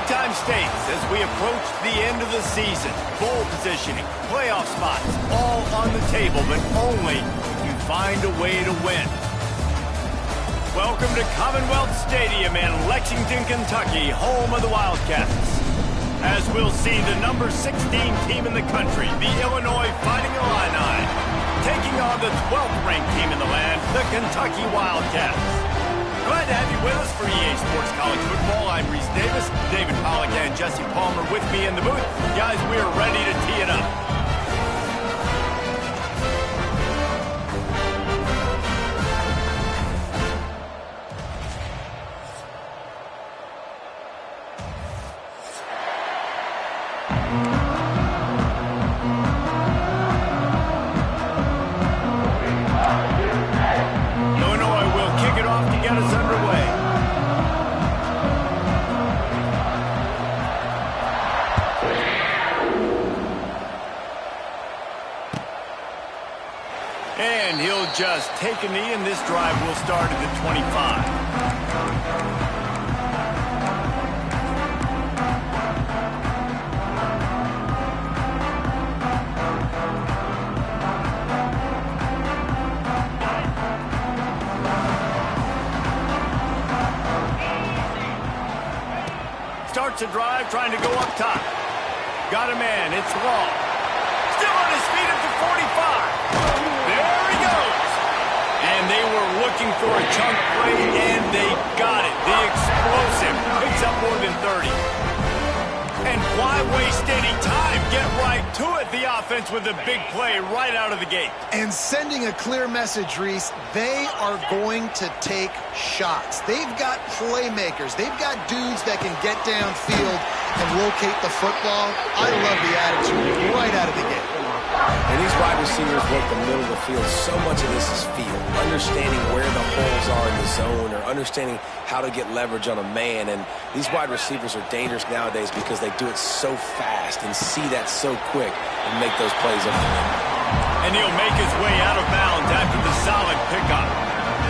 time states, as we approach the end of the season, bowl positioning, playoff spots, all on the table, but only if you find a way to win. Welcome to Commonwealth Stadium in Lexington, Kentucky, home of the Wildcats. As we'll see the number 16 team in the country, the Illinois Fighting Illini, taking on the 12th ranked team in the land, the Kentucky Wildcats. Glad to have you with us for EA Sports College Football. I'm Reese Davis, David Pollack and Jesse Palmer with me in the booth. Guys, we are ready to tee it up. And he'll just take a knee, and this drive will start at the 25. Starts a drive, trying to go up top. Got a man, it's Long. Still on his feet at the 45. There he goes. And they were looking for a chunk play, and they got it. The explosive picks up more than 30. And why waste any time? Get right to it, the offense, with a big play right out of the gate. And sending a clear message, Reese, they are going to take shots. They've got playmakers. They've got dudes that can get downfield and locate the football. I love the attitude right out of the gate. And these wide receivers work the middle of the field. So much of this is feel, understanding where the holes are in the zone or understanding how to get leverage on a man. And these wide receivers are dangerous nowadays because they do it so fast and see that so quick and make those plays up the middle. And he'll make his way out of bounds after the solid pickup.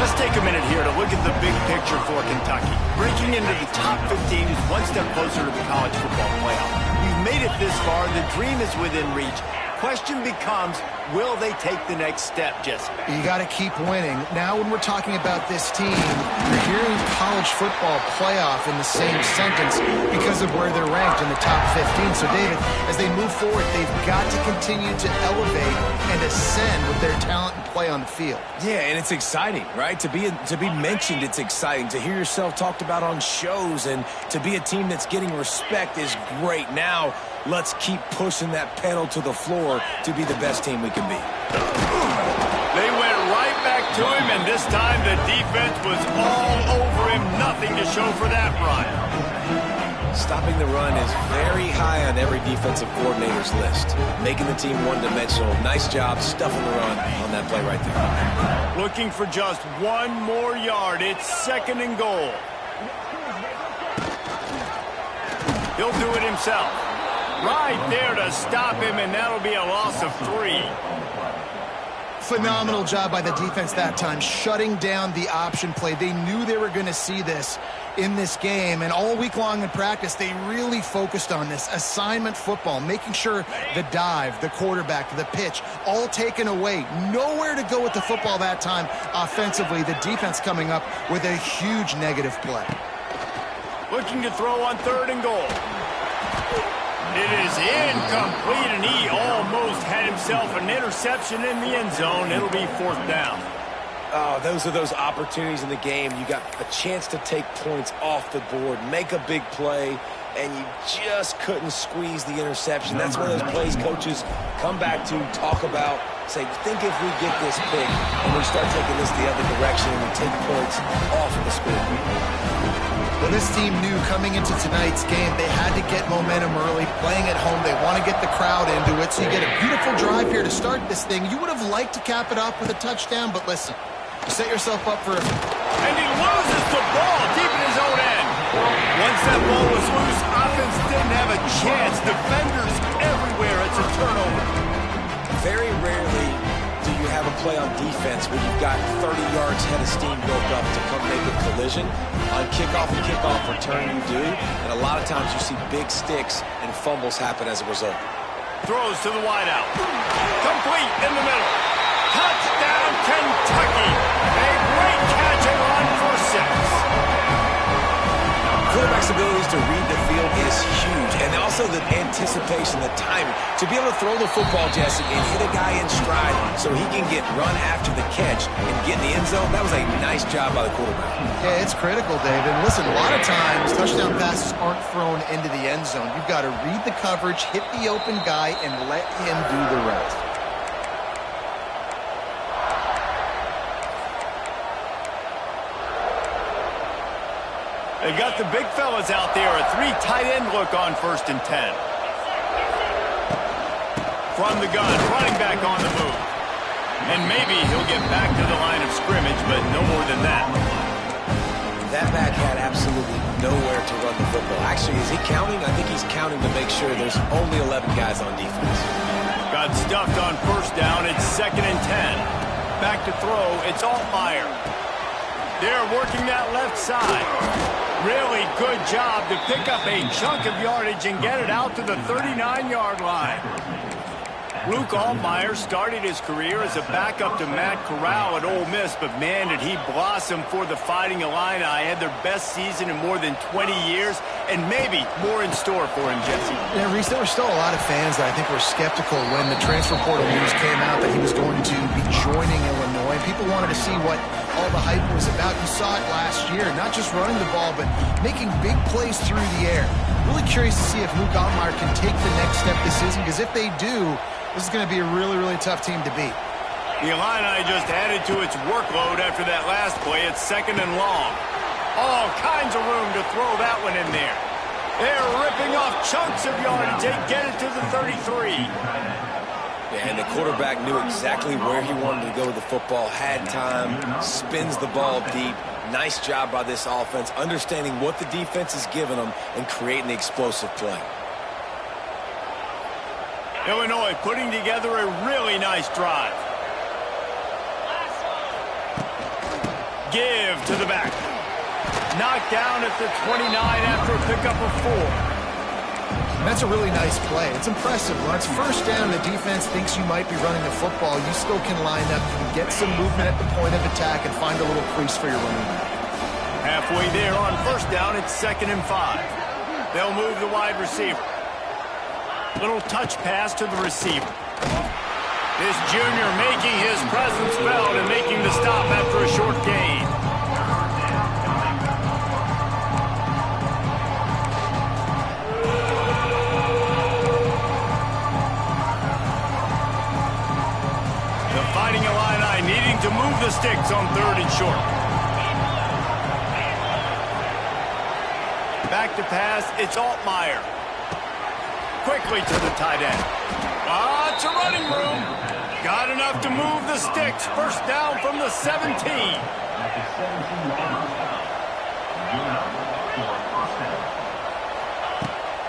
Let's take a minute here to look at the big picture for Kentucky. Breaking into the top 15 is one step closer to the college football playoff. We've made it this far. The dream is within reach. Question becomes, will they take the next step, Jesse? You got to keep winning. Now when we're talking about this team, you're hearing college football playoff in the same sentence because of where they're ranked in the top 15. So, David, as they move forward, they've got to continue to elevate and ascend with their talent and play on the field. Yeah, and it's exciting, right? To be mentioned, it's exciting. To hear yourself talked about on shows and to be a team that's getting respect is great. Now, let's keep pushing that pedal to the floor to be the best team we can be. They went right back to him, and this time the defense was all over him. Nothing to show for that run. Stopping the run is very high on every defensive coordinator's list. Making the team one-dimensional. Nice job stuffing the run on that play right there. Looking for just one more yard. It's 2nd and goal. He'll do it himself. Right there to stop him, and that'll be a loss of 3. Phenomenal job by the defense that time, shutting down the option play. They knew they were going to see this in this game, and all week long in practice, they really focused on this assignment football, making sure the dive, the quarterback, the pitch, all taken away. Nowhere to go with the football that time offensively. The defense coming up with a huge negative play. Looking to throw on 3rd and goal. It is incomplete, and he almost had himself an interception in the end zone. It'll be 4th down. Oh, those are those opportunities in the game. You got a chance to take points off the board, make a big play, and you just couldn't squeeze the interception. That's one of those plays coaches come back to, talk about, say, think if we get this pick and we start taking this the other direction and we take points off of the score. Well, this team knew coming into tonight's game they had to get momentum early, playing at home. They want to get the crowd into it, so you get a beautiful drive here to start this thing. You would have liked to cap it off with a touchdown, but listen, you set yourself up for a... And he loses the ball deep in his own end. Once that ball was loose, offense didn't have a chance. Defenders everywhere. It's a turnover. Very rarely do you have a play on defense where you've got 30 yards head of steam built up to come make a collision. On kickoff and kickoff return you do, and a lot of times you see big sticks and fumbles happen as a result. Throws to the wideout. Complete in the middle. Touchdown, Kentucky. A great catch and run for 6. Quarterback's abilities to read the field is huge, and also the anticipation, the timing. To be able to throw the football, Jesse, and hit a guy in stride so he can get run after the catch and get in the end zone, that was a nice job by the quarterback. Yeah, it's critical, David. Listen, a lot of times touchdown passes aren't thrown into the end zone. You've got to read the coverage, hit the open guy, and let him do the rest. They've got the big fellas out there. A 3 tight end look on 1st and 10. From the gun, running back on the move. And maybe he'll get back to the line of scrimmage, but no more than that. That back had absolutely nowhere to run the football. Actually, is he counting? I think he's counting to make sure there's only 11 guys on defense. Got stuffed on 1st down. It's 2nd and 10. Back to throw. It's Altmaier. They're working that left side. Really good job to pick up a chunk of yardage and get it out to the 39-yard line. Luke Altmaier started his career as a backup to Matt Corral at Ole Miss, but man, did he blossom for the Fighting Illini. Had their best season in more than 20 years, and maybe more in store for him, Jesse. Yeah, Reese, there were still a lot of fans that I think were skeptical when the transfer portal news came out that he was going to be joining Illinois. People wanted to see what all the hype was about. You saw it last year, not just running the ball, but making big plays through the air. Really curious to see if Luke Altmaier can take the next step this season, because if they do, this is going to be a really, really tough team to beat. The Illini just added to its workload after that last play. It's 2nd and long. All kinds of room to throw that one in there. They're ripping off chunks of yardage. They get it to the 33. Yeah, and the quarterback knew exactly where he wanted to go with the football, had time, spins the ball deep. Nice job by this offense, understanding what the defense is giving them and creating the explosive play. Illinois putting together a really nice drive. Give to the back. Knocked down at the 29 after a pickup of 4. That's a really nice play. It's impressive. When it's 1st down, the defense thinks you might be running the football. You still can line up, you can get some movement at the point of attack and find a little crease for your running back. Halfway there on 1st down, it's 2nd and 5. They'll move the wide receiver. Little touch pass to the receiver. This junior making his presence felt and making the stop after a short gain. The Fighting Illini needing to move the sticks on 3rd and short. Back to pass, it's Altmaier. Quickly to the tight end. It's a running room. Got enough to move the sticks. 1st down from the 17.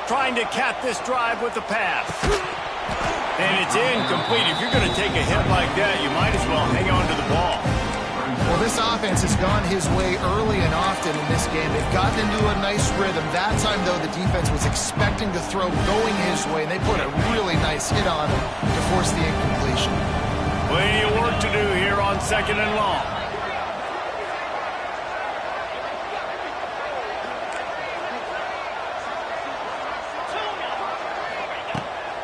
Trying to cap this drive with the pass. And it's incomplete. If you're going to take a hit like that, you might as well hang on to the ball. Well, this offense has gone his way early and often in this game. They've gotten into a nice rhythm. That time, though, the defense was expecting the throw going his way, and they put a really nice hit on him to force the incompletion. Plenty of work to do here on 2nd and long.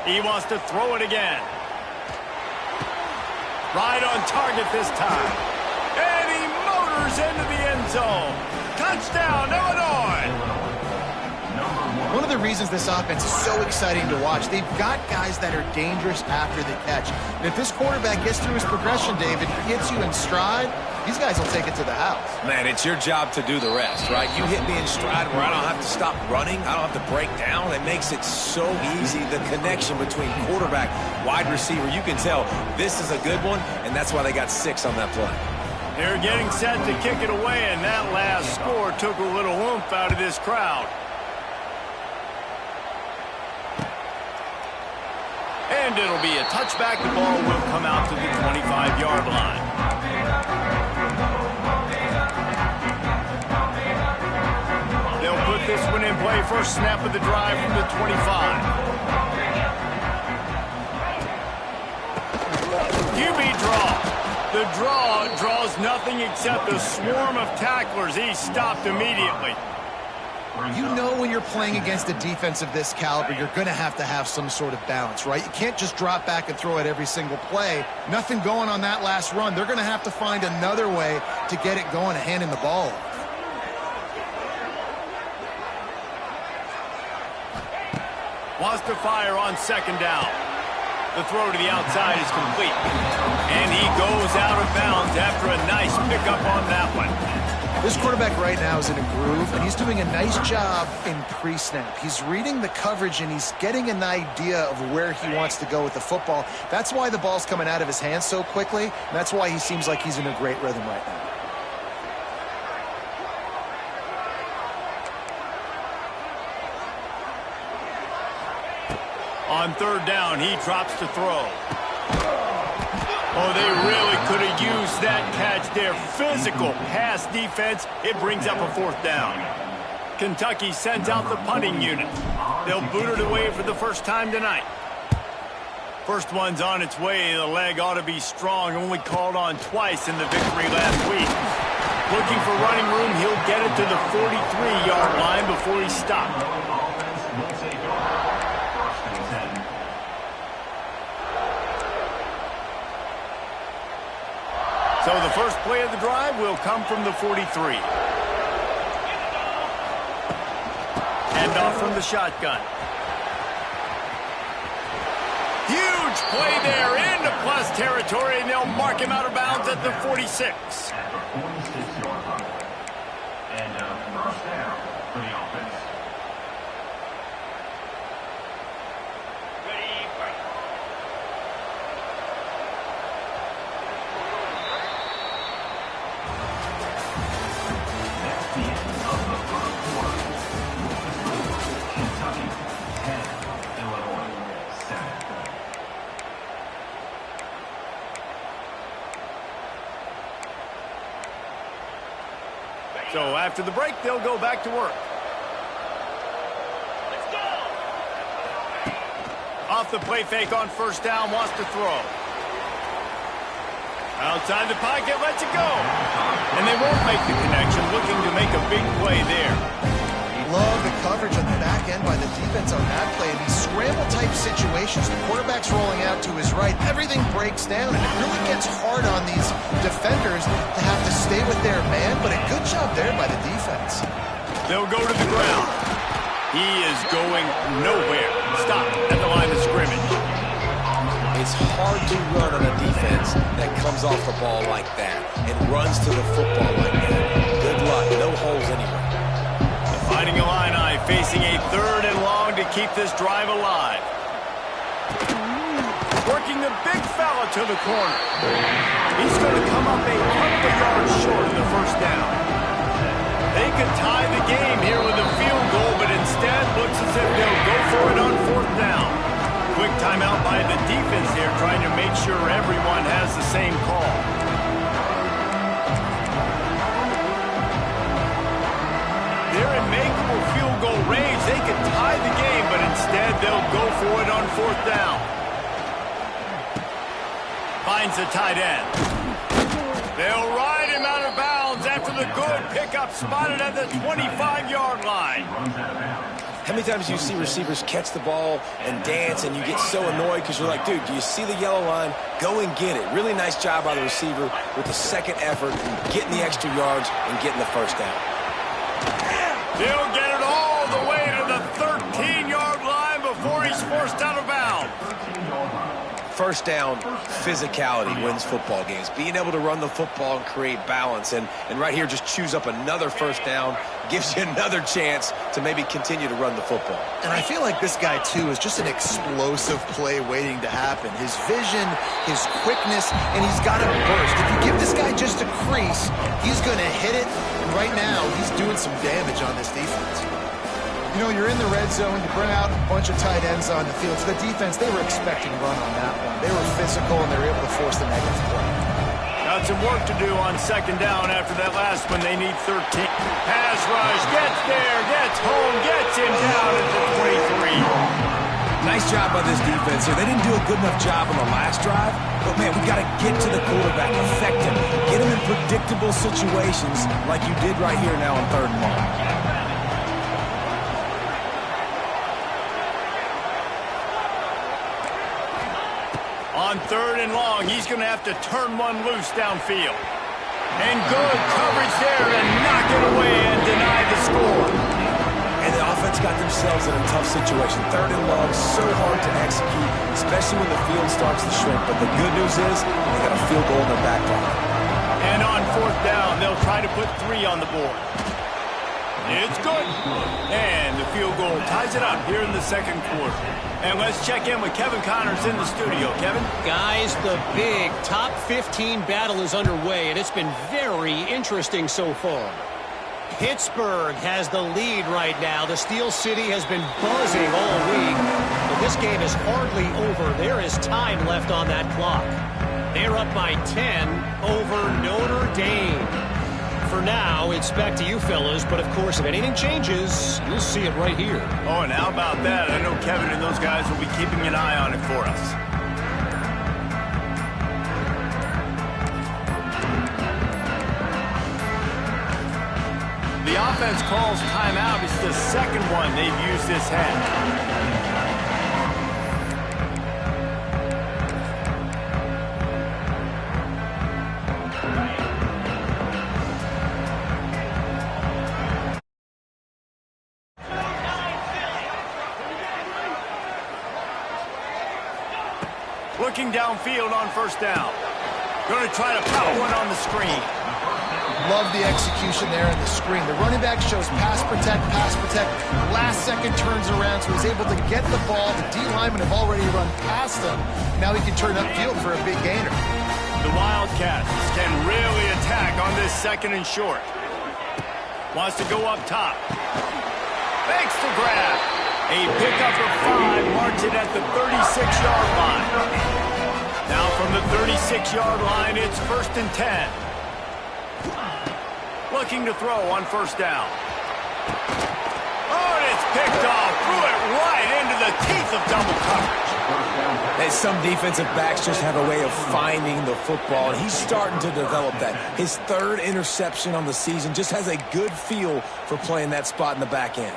He wants to throw it again. Right on target this time. And he motors into the end zone. Touchdown, Illinois! One of the reasons this offense is so exciting to watch, they've got guys that are dangerous after the catch. And if this quarterback gets through his progression, David, hits you in stride, these guys will take it to the house. Man, it's your job to do the rest, right? You hit me in stride where I don't have to stop running. I don't have to break down. It makes it so easy. The connection between quarterback, wide receiver, you can tell this is a good one, and that's why they got 6 on that play. They're getting set to kick it away, and that last score took a little oomph out of this crowd. And And it'll be a touchback. The ball will come out to the 25-yard line. They'll put this one in play. First snap of the drive from the 25. QB draw. The draw draws nothing except a swarm of tacklers. He's stopped immediately. You know when you're playing against a defense of this caliber, you're going to have some sort of balance, right? You can't just drop back and throw it every single play. Nothing going on that last run. They're going to have to find another way to get it going and handing the ball off. Wants to fire on second down. The throw to the outside is complete. And he goes out of bounds after a nice pickup on that one. This quarterback right now is in a groove, and he's doing a nice job in pre-snap. He's reading the coverage, and he's getting an idea of where he wants to go with the football. That's why the ball's coming out of his hands so quickly, and that's why he seems like he's in a great rhythm right now. On third down, he drops to throw. Oh, they really could have used that catch there. Physical pass defense. It brings up a fourth down. Kentucky sends out the punting unit. They'll boot it away for the first time tonight. First one's on its way. The leg ought to be strong. Only called on twice in the victory last week. Looking for running room. He'll get it to the 43-yard line before he's stopped. So the first play of the drive will come from the 43. Hand off from the shotgun. Huge play there into plus territory, and they'll mark him out of bounds at the 46. And first down for the offense. So after the break, they'll go back to work. Let's go. Off the play fake on first down, wants to throw. Outside the pocket, lets it go. And they won't make the connection, looking to make a big play there. Love the coverage on the back end by the defense on that play. In these scramble-type situations, the quarterback's rolling out to his right. Everything breaks down, and it really gets hard on these defenders to have to stay with their man, but a good job there by the defense. They'll go to the ground. He is going nowhere. Stop at the line of scrimmage. It's hard to run on a defense that comes off the ball like that and runs to the football like that. Good luck. No holes anywhere. Fighting Illini facing a third and long to keep this drive alive. Working the big fella to the corner. He's going to come up a couple of yards short of the first down. They could tie the game here with a field goal, but instead looks as if they'll go for it on fourth down. Quick timeout by the defense here, trying to make sure everyone has the same call. They're in makeable field goal range. They could tie the game, but instead they'll go for it on fourth down. Finds the tight end. They'll ride him out of bounds after the good pickup spotted at the 25-yard line. How many times do you see receivers catch the ball and dance and you get so annoyed because you're like, dude, do you see the yellow line? Go and get it. Really nice job by the receiver with the second effort, getting the extra yards and getting the first down. He'll get it all the way to the 13-yard line before he's forced out of bounds. First down, physicality wins football games. Being able to run the football and create balance. And right here, just choose up another first down. Gives you another chance to maybe continue to run the football. And I feel like this guy, too, is just an explosive play waiting to happen. His vision, his quickness, and he's got a burst. If you give this guy just a crease, he's going to hit it. And right now, he's doing some damage on this defense. You know, you're in the red zone, you bring out a bunch of tight ends on the field. So the defense, they were expecting a run on that one. They were physical, and they were able to force the negative play. Got some work to do on second down after that last one. They need 13. Pass rush, gets there, gets home, gets him down at the 23. Nice job by this defense here. They didn't do a good enough job on the last drive, but, man, we got to get to the quarterback, affect him, get him in predictable situations like you did right here now on 3rd and long. On 3rd and long, he's going to have to turn one loose downfield. And good coverage there and knock it away and deny the score. And the offense got themselves in a tough situation. 3rd and long, so hard to execute, especially when the field starts to shrink. But the good news is they got a field goal in their back pocket. And on 4th down, they'll try to put 3 on the board. It's good. And the field goal ties it up here in the 2nd quarter. And let's check in with Kevin Connors in the studio. Kevin? Guys, the big top 15 battle is underway, and it's been very interesting so far. Pittsburgh has the lead right now. The Steel City has been buzzing all week, but this game is hardly over. There is time left on that clock. They're up by 10 over Notre Dame. For now, it's back to you fellas, but of course, if anything changes, you'll see it right here. Oh, and how about that? I know Kevin and those guys will be keeping an eye on it for us. The offense calls timeout. It's the 2nd one they've used this half. Looking downfield on 1st down. Going to try to pop one on the screen. Love the execution there in the screen. The running back shows pass protect, pass protect. Last second turns around, so he's able to get the ball. The D linemen have already run past him. Now he can turn upfield for a big gainer. The Wildcats can really attack on this 2nd and short. Wants to go up top. Fakes the grab. A pickup of 5 marks it at the 36-yard line. Now from the 36-yard line, it's 1st and 10. Looking to throw on 1st down. Oh, and it's picked off. Threw it right into the teeth of double coverage. And some defensive backs just have a way of finding the football, and he's starting to develop that. His 3rd interception on the season, just has a good feel for playing that spot in the back end.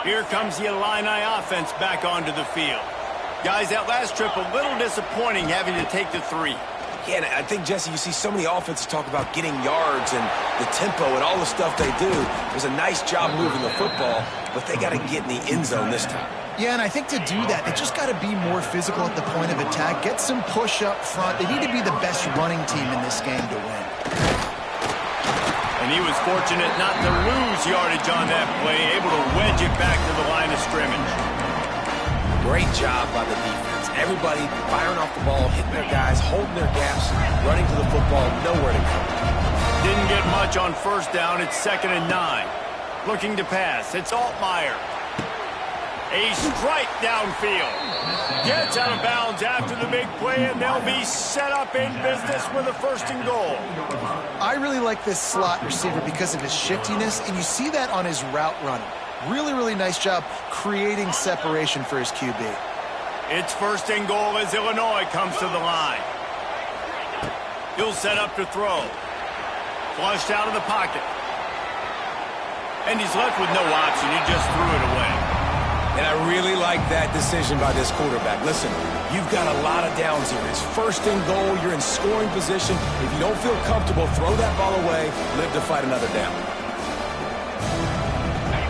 Here comes the Illini offense back onto the field. Guys, that last trip a little disappointing having to take the 3. Yeah, and I think, Jesse, you see so many offenses talk about getting yards and the tempo and all the stuff they do. There's a nice job moving the football, but they got to get in the end zone this time. Yeah, and I think to do that, they just got to be more physical at the point of attack, get some push up front. They need to be the best running team in this game to win. And he was fortunate not to lose yardage on that play, able to wedge it back to the line of scrimmage. Great job by the defense. Everybody firing off the ball, hitting their guys, holding their gaps, running to the football, nowhere to go. Didn't get much on 1st down. It's 2nd and 9. Looking to pass. It's Altmaier. A strike downfield. Gets out of bounds after the big play, and they'll be set up in business with a 1st and goal. I really like this slot receiver because of his shiftiness, and you see that on his route running. Really, really nice job creating separation for his QB. It's 1st and goal as Illinois comes to the line. He'll set up to throw. Flushed out of the pocket. And he's left with no option. He just threw it away. And I really like that decision by this quarterback. Listen, you've got a lot of downs here. It's 1st and goal. You're in scoring position. If you don't feel comfortable, throw that ball away. Live to fight another down.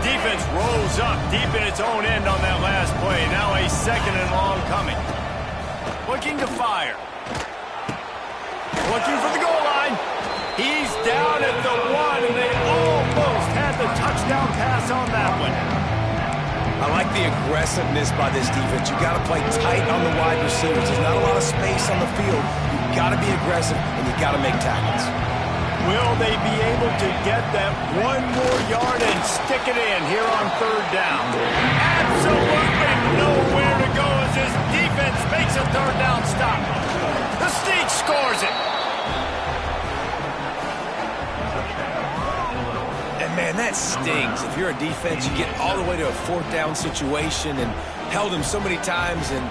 Defense rolls up deep in its own end on that last play. Now a 2nd and long coming. Looking to fire. Looking for the goal line. He's down at the 1, and they almost had the touchdown pass on that one. I like the aggressiveness by this defense. You've got to play tight on the wide receivers. There's not a lot of space on the field. You've got to be aggressive, and you've got to make tackles. Will they be able to get that one more yard and stick it in here on third down? Absolutely nowhere to go as this defense makes a third down stop. The Sneak scores it. And, man, that stings. If you're a defense, you get all the way to a fourth down situation and held them so many times, and,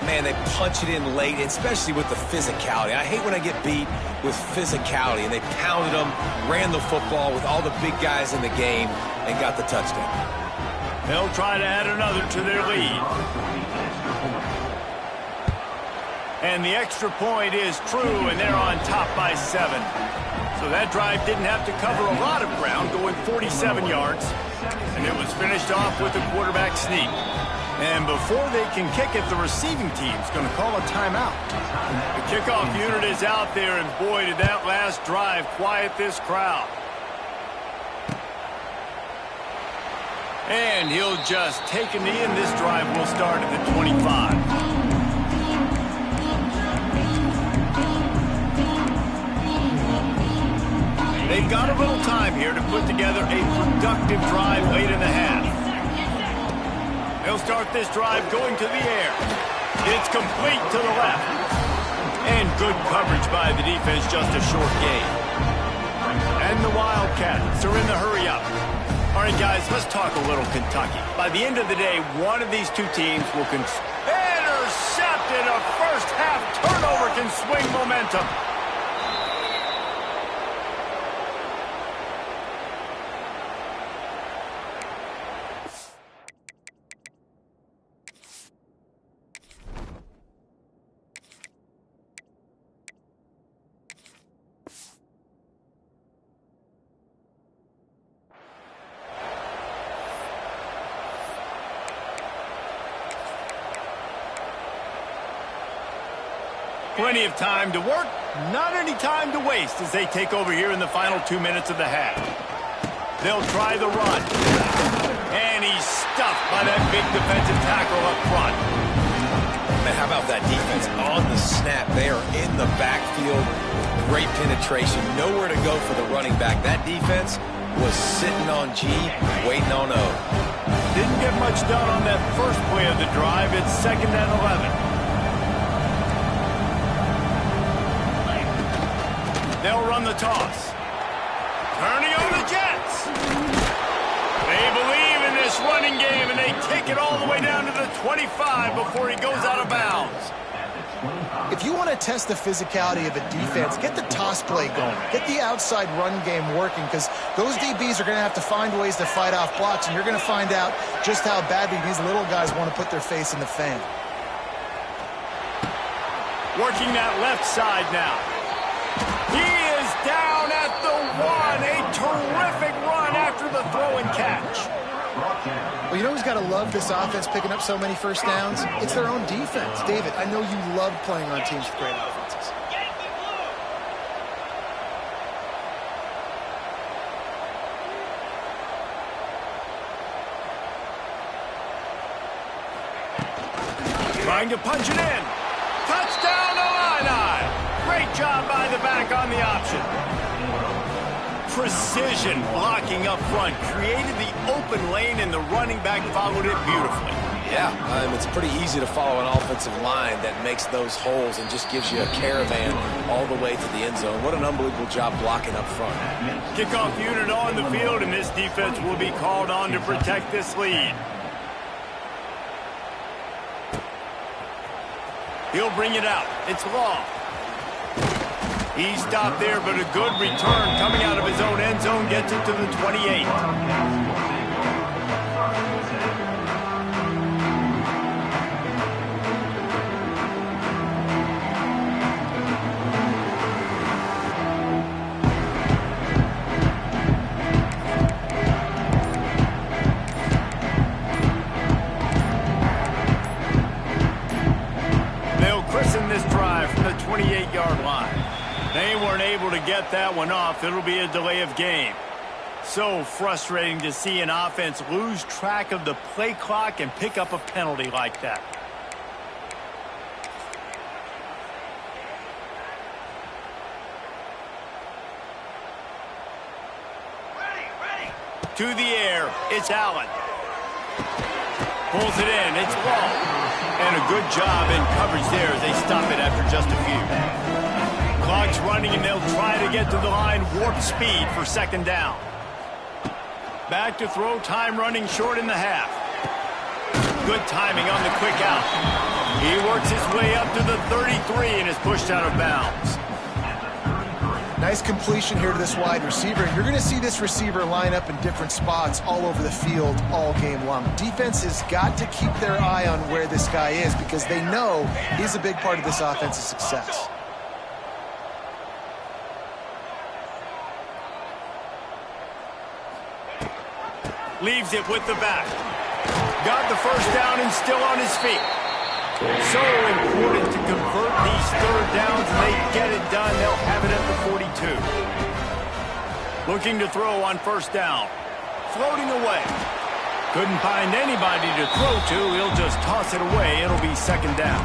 man, they punch it in late, especially with the physicality. I hate when I get beat with physicality, and they pounded them, ran the football with all the big guys in the game, and got the touchdown. They'll try to add another to their lead. And the extra point is true, and they're on top by 7. So that drive didn't have to cover a lot of ground, going 47 yards. And it was finished off with a quarterback sneak. And before they can kick it, the receiving team's going to call a timeout. The kickoff unit is out there, and boy, did that last drive quiet this crowd. And he'll just take a knee, and this drive will start at the 25. They've got a little time here to put together a productive drive late in the half. They'll start this drive going to the air. It's complete to the left. And good coverage by the defense, just a short gain. And the Wildcats are in the hurry up. All right, guys, let's talk a little Kentucky. By the end of the day, one of these two teams will intercepted. A first half turnover can swing momentum. Plenty of time to work, not any time to waste as they take over here in the final 2 minutes of the half. They'll try the run. And he's stuffed by that big defensive tackle up front. Man, how about that defense on the snap? They are in the backfield with great penetration. Nowhere to go for the running back. That defense was sitting on G, waiting on O. Didn't get much done on that first play of the drive. It's 2nd and 11. They'll run the toss. Turning on the Jets. They believe in this running game, and they take it all the way down to the 25 before he goes out of bounds. If you want to test the physicality of a defense, get the toss play going. Get the outside run game working, because those DBs are going to have to find ways to fight off blocks, and you're going to find out just how badly these little guys want to put their face in the fan. Working that left side now. He is down at the 1. A terrific run after the throw and catch. Well, you know who's got to love this offense picking up so many first downs? It's their own defense. David, I know you love playing on teams with great offenses. Trying to punch it in. Touchdown, Illini! Great job by the back on the option. Precision blocking up front. Created the open lane, and the running back followed it beautifully. Yeah, it's pretty easy to follow an offensive line that makes those holes and just gives you a caravan all the way to the end zone. What an unbelievable job blocking up front. Kickoff unit on the field, and this defense will be called on to protect this lead. He'll bring it out. It's long. He stopped there, but a good return coming out of his own end zone gets it to the 28. They'll christen this drive from the 28-yard line. They weren't able to get that one off. It'll be a delay of game. So frustrating to see an offense lose track of the play clock and pick up a penalty like that. to the air. It's Allen. Pulls it in. It's long. And a good job in coverage there as they stop it after just a few. Clock's running, and they'll try to get to the line. Warp speed for second down. Back to throw. Time running short in the half. Good timing on the quick out. He works his way up to the 33 and is pushed out of bounds. Nice completion here to this wide receiver. You're going to see this receiver line up in different spots all over the field all game long. Defense has got to keep their eye on where this guy is because they know he's a big part of this offense's success. Leaves it with the back. Got the first down and still on his feet. So important to convert these third downs, and they get it done. They'll have it at the 42. Looking to throw on first down. Floating away. Couldn't find anybody to throw to. He'll just toss it away. It'll be second down.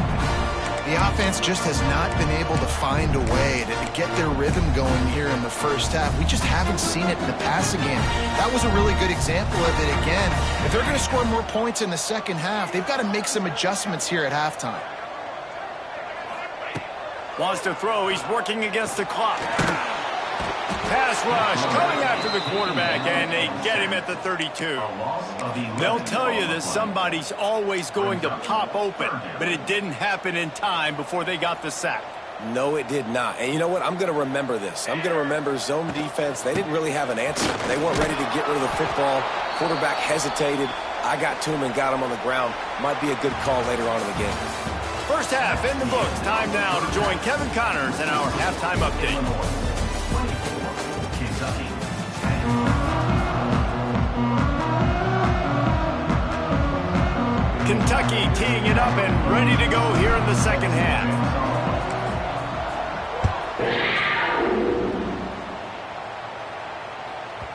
The offense just has not been able to find a way to get their rhythm going here in the first half. We just haven't seen it in the passing game. That was a really good example of it again. If they're going to score more points in the second half, they've got to make some adjustments here at halftime. Wants to throw. He's working against the clock. Pass rush coming after the quarterback, and they get him at the 32. They'll tell you that somebody's always going to pop open, but it didn't happen in time before they got the sack. No, it did not. And you know what? I'm going to remember this. I'm going to remember zone defense. They didn't really have an answer. They weren't ready to get rid of the football. Quarterback hesitated. I got to him and got him on the ground. Might be a good call later on in the game. First half in the books. Time now to join Kevin Connors in our halftime update. Kentucky teeing it up and ready to go here in the second half.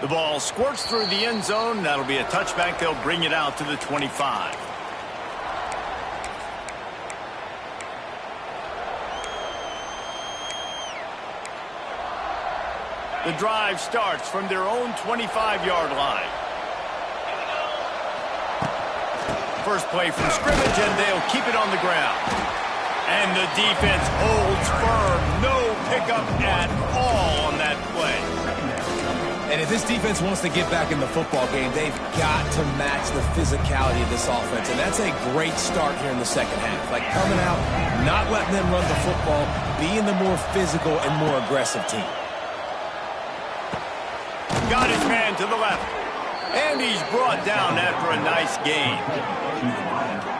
The ball squirts through the end zone. That'll be a touchback. They'll bring it out to the 25. The drive starts from their own 25-yard line. First play from scrimmage, and they'll keep it on the ground. And the defense holds firm. No pickup at all on that play. And if this defense wants to get back in the football game, they've got to match the physicality of this offense. And that's a great start here in the second half. Like coming out, not letting them run the football, being the more physical and more aggressive team. Got his man to the left. And he's brought down after a nice gain.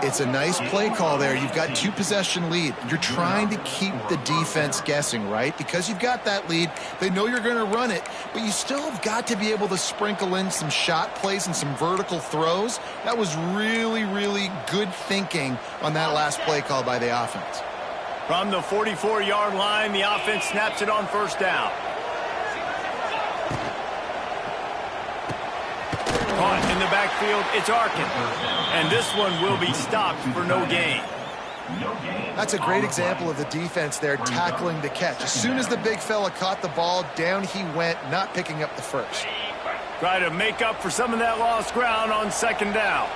It's a nice play call there. You've got 2-possession lead. You're trying to keep the defense guessing, right? Because you've got that lead. They know you're going to run it, but you still have got to be able to sprinkle in some shot plays and some vertical throws. That was really, really good thinking on that last play call by the offense. From the 44-yard line, the offense snaps it on first down. Caught in the backfield, it's Arkin. And this one will be stopped for no gain. That's a great example of the defense there tackling the catch. As soon as the big fella caught the ball, down he went, not picking up the first. Try to make up for some of that lost ground on second down.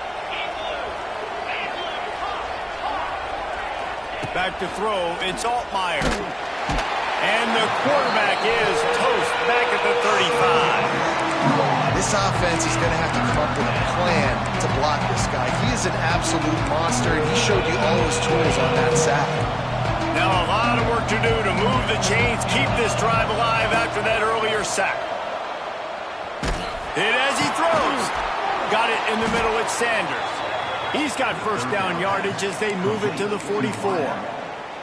Back to throw, it's Altmaier. And the quarterback is toast back at the 35. This offense is going to have to come up with a plan to block this guy. He is an absolute monster, and he showed you all his tools on that sack. Now a lot of work to do to move the chains, keep this drive alive after that earlier sack. Hit as he throws. Got it in the middle, it's Sanders. He's got first down yardage as they move it to the 44.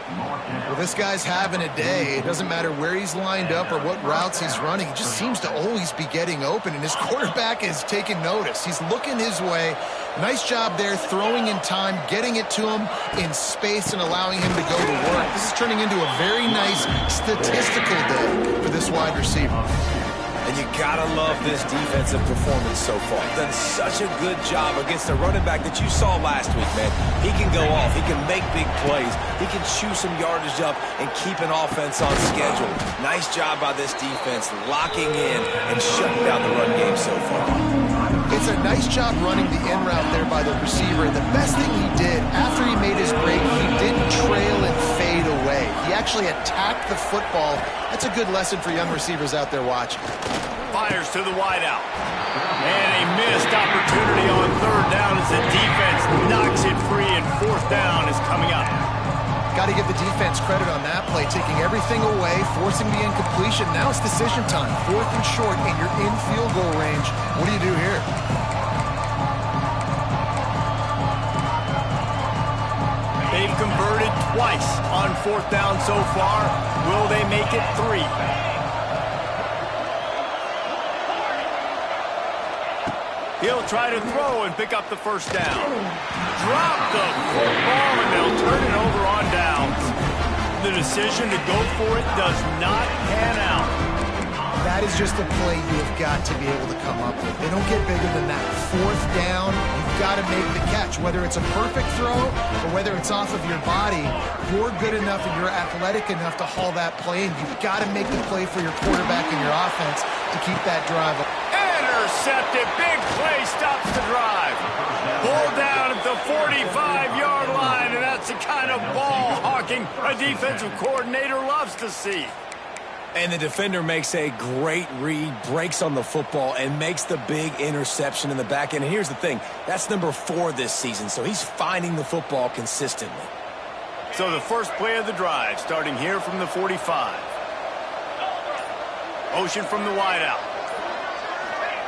Well, this guy's having a day. It doesn't matter where he's lined up or what routes he's running. He just seems to always be getting open, and his quarterback is taking notice. He's looking his way. Nice job there, throwing in time, getting it to him in space and allowing him to go to work. This is turning into a very nice statistical day for this wide receiver. And you gotta love this defensive performance so far. Done such a good job against a running back that you saw last week, man. He can go off. He can make big plays. He can chew some yardage up and keep an offense on schedule. Nice job by this defense locking in and shutting down the run game so far. It's a nice job running the in route there by the receiver. The best thing he did after he made his break, he didn't trail and fade away. He actually attacked the football. That's a good lesson for young receivers out there watching. Fires to the wideout. And a missed opportunity on third down as the defense knocks it free, and fourth down is coming up. Got to give the defense credit on that play, taking everything away, forcing the incompletion. Now it's decision time. Fourth and short, and you're in field goal range. What do you do here? They've converted twice on fourth down so far. Will they make it 3? He'll try to throw and pick up the first down. Drop the football, and they'll turn it over on downs. The decision to go for it does not pan out. That is just a play you've got to be able to come up with. They don't get bigger than that. Fourth down, you've got to make the catch. Whether it's a perfect throw or whether it's off of your body, you're good enough and you're athletic enough to haul that play in. You've got to make the play for your quarterback and your offense to keep that drive up. Intercepted. Big play stops the drive. Pulled down at the 45-yard line, and that's the kind of ball hawking a defensive coordinator loves to see. And the defender makes a great read, breaks on the football, and makes the big interception in the back end. And here's the thing, that's number 4 this season, so he's finding the football consistently. So the first play of the drive, starting here from the 45. Motion from the wideout.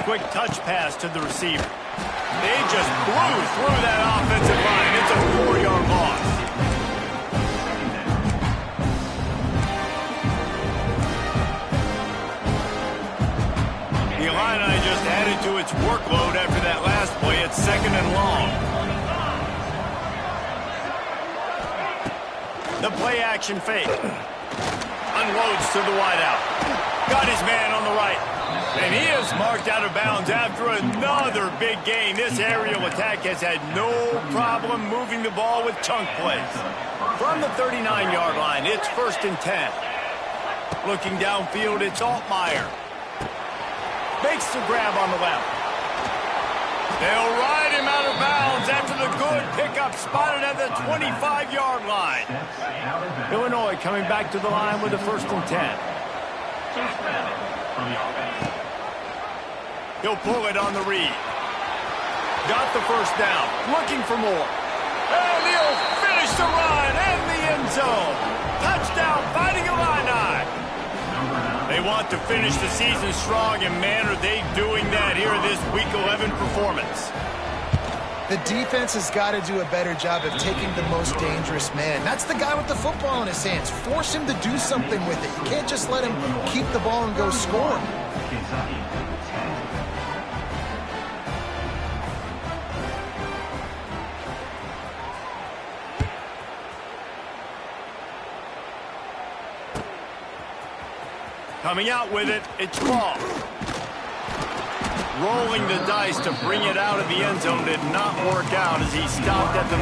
Quick touch pass to the receiver. They just blew through that offensive line. It's a 4-yard loss. The Illini just added to its workload after that last play. It's 2nd and long. The play action fake. Unloads to the wideout. Got his man on the right. And he is marked out of bounds after another big gain. This aerial attack has had no problem moving the ball with chunk plays. From the 39-yard line, it's 1st and 10. Looking downfield, it's Altmaier. Makes the grab on the left. They'll ride him out of bounds after the good pickup spotted at the 25-yard line. Illinois coming back to the line with a 1st and 10. He'll pull it on the read. Got the first down. Looking for more. And he'll finish the run in the end zone. Touchdown, Fighting Illini. They want to finish the season strong, and man, are they doing that here in this Week 11 performance. The defense has got to do a better job of taking the most dangerous man. That's the guy with the football in his hands. Force him to do something with it. You can't just let him keep the ball and go score. Coming out with it, it's Croft. Rolling the dice to bring it out of the end zone did not work out as he stopped at the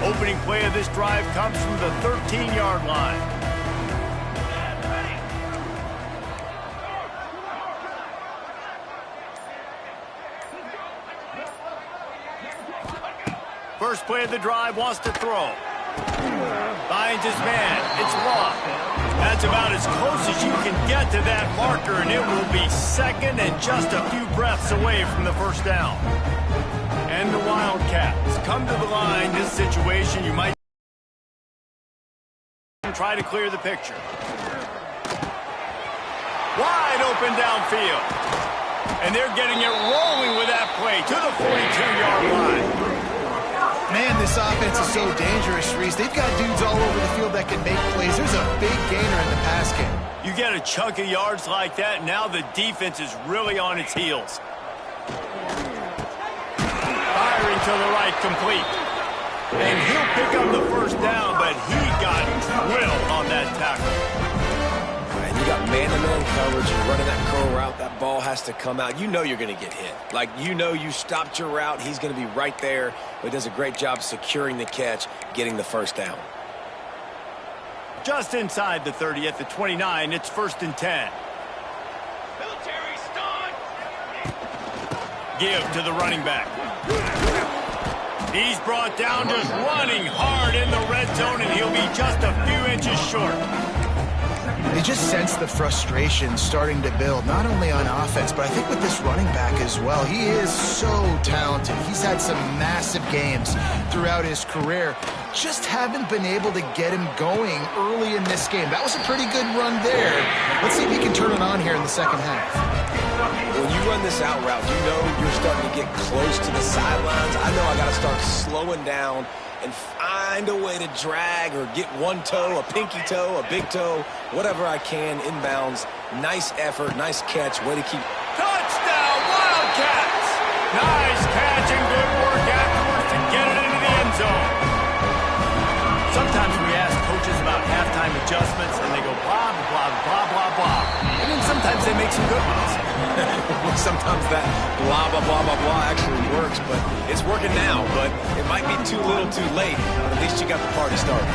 13. Opening play of this drive comes from the 13-yard line. First play of the drive, wants to throw. Finds his man. It's Law. That's about as close as you can get to that marker, and it will be 2nd and just a few breaths away from the first down. And the Wildcats come to the line. This situation, you might try to clear the picture. Wide open downfield. And they're getting it rolling with that play to the 42-yard line. Man, this offense is so dangerous, Reese. They've got dudes all over the field that can make plays. There's a big gainer in the pass game. You get a chunk of yards like that, now the defense is really on its heels. Firing to the right, complete. And he'll pick up the first down, but he got drilled on that tackle. And you got man-to-man coverage. You're running that curl route. That ball has to come out. You know you're going to get hit. Like, you know you stopped your route. He's going to be right there. But he does a great job securing the catch, getting the first down. Just inside the 30 at the 29, it's 1st and 10. Military stunt. Give to the running back. He's brought down just running hard in the red zone, and he'll be just a few inches short. They just sense the frustration starting to build, not only on offense, but I think with this running back as well. He is so talented. He's had some massive games throughout his career. Just haven't been able to get him going early in this game. That was a pretty good run there. Let's see if he can turn it on here in the second half. When you run this out route, you know you're starting to get close to the sidelines. I know I got to start slowing down and find a way to drag or get one toe, a pinky toe, a big toe, whatever I can inbounds. Nice effort, nice catch, way to keep. Touchdown, Wildcats! Nice catch and good work afterwards to get it into the end zone. Sometimes we ask coaches about halftime adjustments, and they go blah, blah, blah, blah, blah. And then sometimes they make some good ones. Sometimes that blah, blah, blah, blah, blah actually works, but it's working now. But it might be too little too late. But at least you got the party started.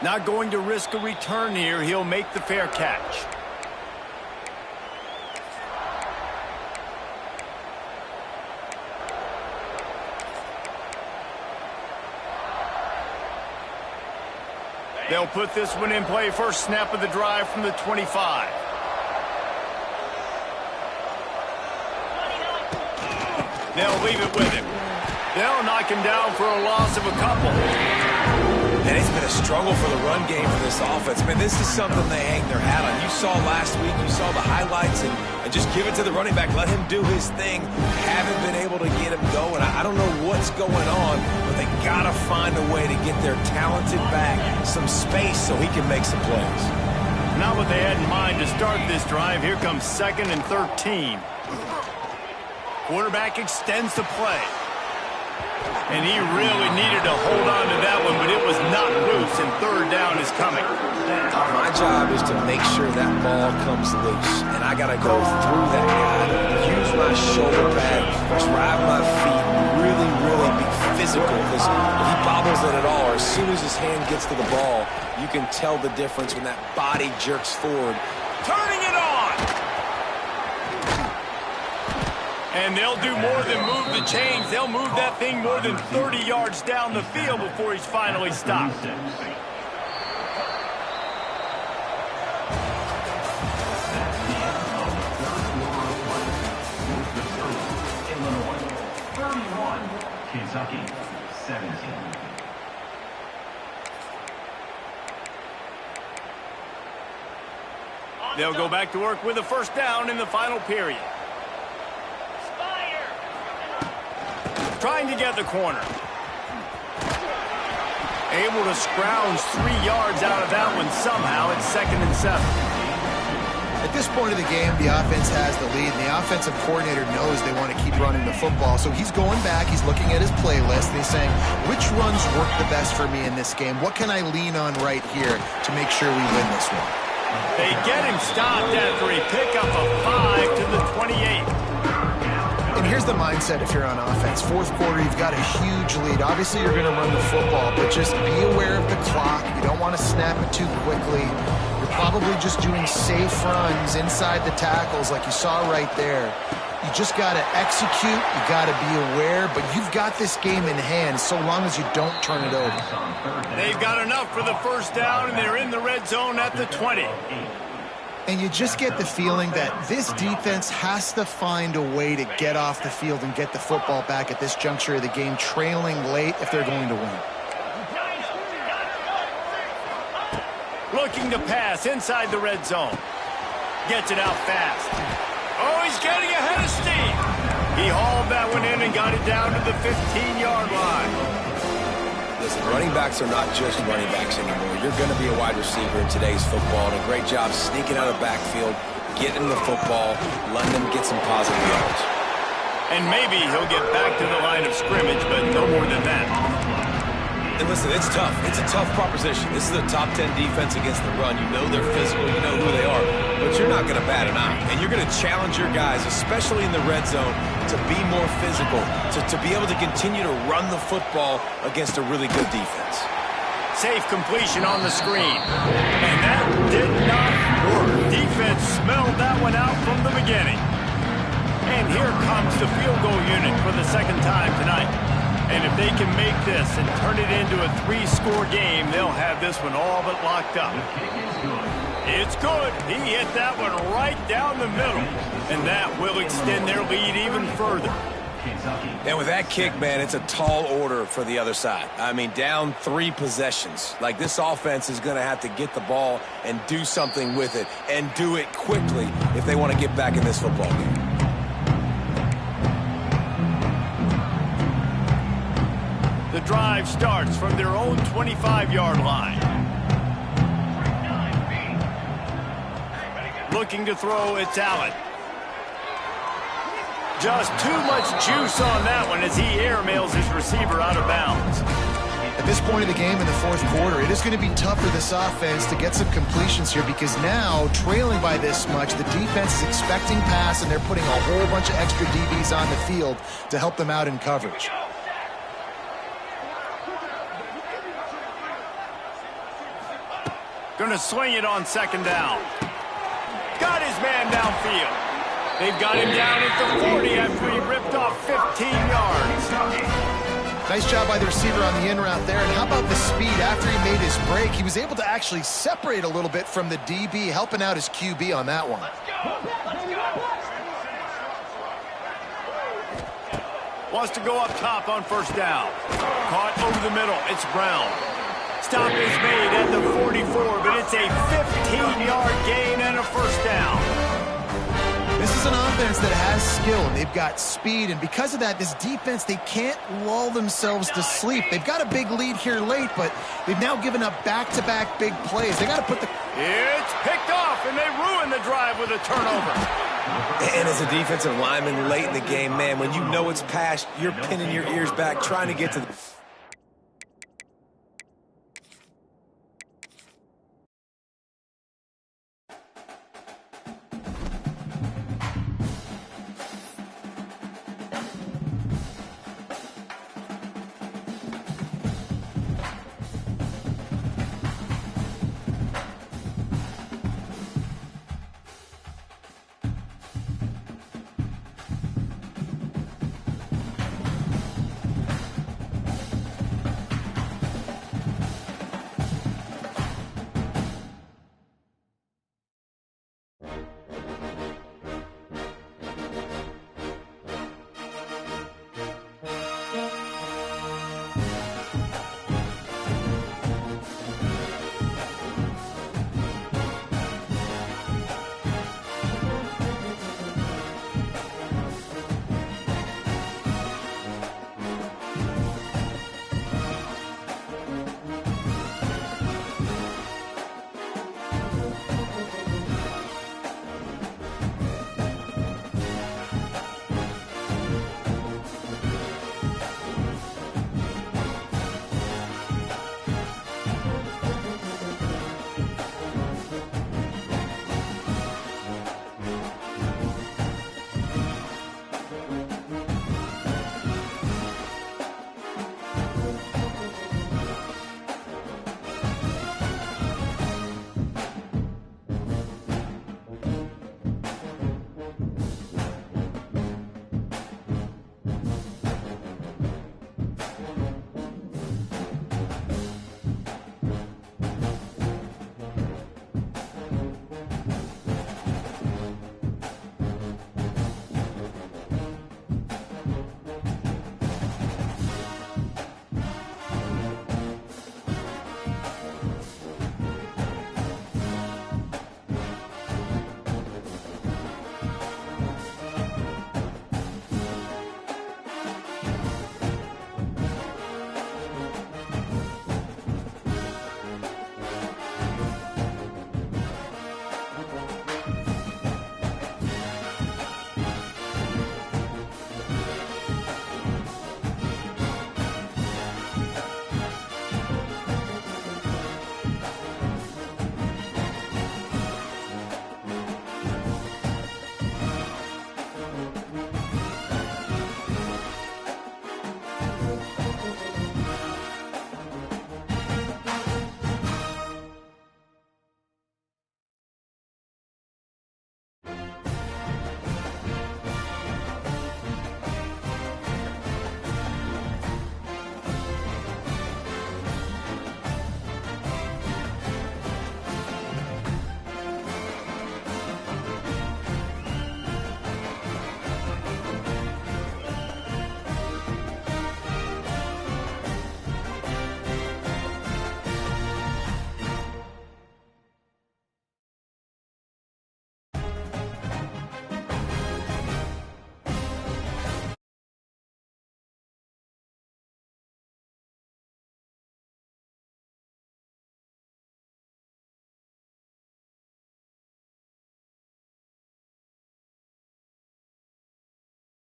Not going to risk a return here. He'll make the fair catch. They'll put this one in play. First snap of the drive from the 25. They'll leave it with him. They'll knock him down for a loss of a couple. And it's been a struggle for the run game for this offense. Man, this is something they hang their hat on. You saw last week, you saw the highlights, and just give it to the running back. Let him do his thing. Haven't been able to get him going. I don't know what's going on, but they got to find a way to get their talented back some space so he can make some plays. Not what they had in mind to start this drive. Here comes 2nd and 13. Quarterback extends the play. And he really needed to hold on to that one, but it was not loose, and 3rd down is coming. My job is to make sure that ball comes loose, and I got to go through that guy, use my shoulder pad, drive my feet, really, really be physical, because if he bobbles it at all, or as soon as his hand gets to the ball, you can tell the difference when that body jerks forward. Turning it on! And they'll do more than move the chains. They'll move that thing more than 30 yards down the field before he's finally stopped. Kentucky, 17. They'll go back to work with a first down in the final period. Trying to get the corner. Able to scrounge 3 yards out of that one somehow. It's 2nd and 7. At this point of the game, the offense has the lead, and the offensive coordinator knows they want to keep running the football. So he's going back, he's looking at his playlist, and he's saying, which runs work the best for me in this game? What can I lean on right here to make sure we win this one? They get him stopped after he picked up a 5 to the 28. And here's the mindset if you're on offense. 4th quarter, you've got a huge lead. Obviously, you're going to run the football, but just be aware of the clock. You don't want to snap it too quickly. You're probably just doing safe runs inside the tackles like you saw right there. You just got to execute. You got to be aware, but you've got this game in hand so long as you don't turn it over. They've got enough for the first down, and they're in the red zone at the 20. And you just get the feeling that this defense has to find a way to get off the field and get the football back at this juncture of the game, trailing late if they're going to win. Looking to pass inside the red zone. Gets it out fast. Oh, he's getting ahead of steam. He hauled that one in and got it down to the 15-yard line. Listen, running backs are not just running backs anymore. You're going to be a wide receiver in today's football, and a great job sneaking out of the backfield, get him the football, let them get some positive yards. And maybe he'll get back to the line of scrimmage, but no more than that. And listen, it's tough. It's a tough proposition. This is a top 10 defense against the run. You know they're physical. You know who they are. But you're not going to bat an eye. And you're going to challenge your guys, especially in the red zone, to be more physical, to be able to continue to run the football against a really good defense. Safe completion on the screen. And that did not work. Defense smelled that one out from the beginning. And here comes the field goal unit for the second time tonight. And if they can make this and turn it into a 3-score game, they'll have this one all but locked up. It's good. He hit that one right down the middle. And that will extend their lead even further. And with that kick, man, it's a tall order for the other side. I mean, down 3 possessions. Like, this offense is going to have to get the ball and do something with it, and do it quickly if they want to get back in this football game. The drive starts from their own 25-yard line. Looking to throw, it's Allen. Just too much juice on that one as he airmails his receiver out of bounds. At this point of the game in the fourth quarter, it is going to be tough for this offense to get some completions here because now, trailing by this much, the defense is expecting pass, and they're putting a whole bunch of extra DBs on the field to help them out in coverage. Going to swing it on second down. Got his man downfield. They've got him down at the 40 after he ripped off 15 yards. Nice job by the receiver on the in route there. And how about the speed after he made his break? He was able to actually separate a little bit from the DB, helping out his QB on that one. Wants to go up top on first down. Caught over the middle. It's Brown. Stop is made at the 44, but it's a 15-yard gain and a first down. This is an offense that has skill, and they've got speed, and because of that, this defense, they can't lull themselves to sleep. They've got a big lead here late, but they've now given up back-to-back big plays. They got to put the... It's picked off, and they ruin the drive with a turnover. And as a defensive lineman late in the game, man, when you know it's past, you're pinning your ears back, trying to get to the...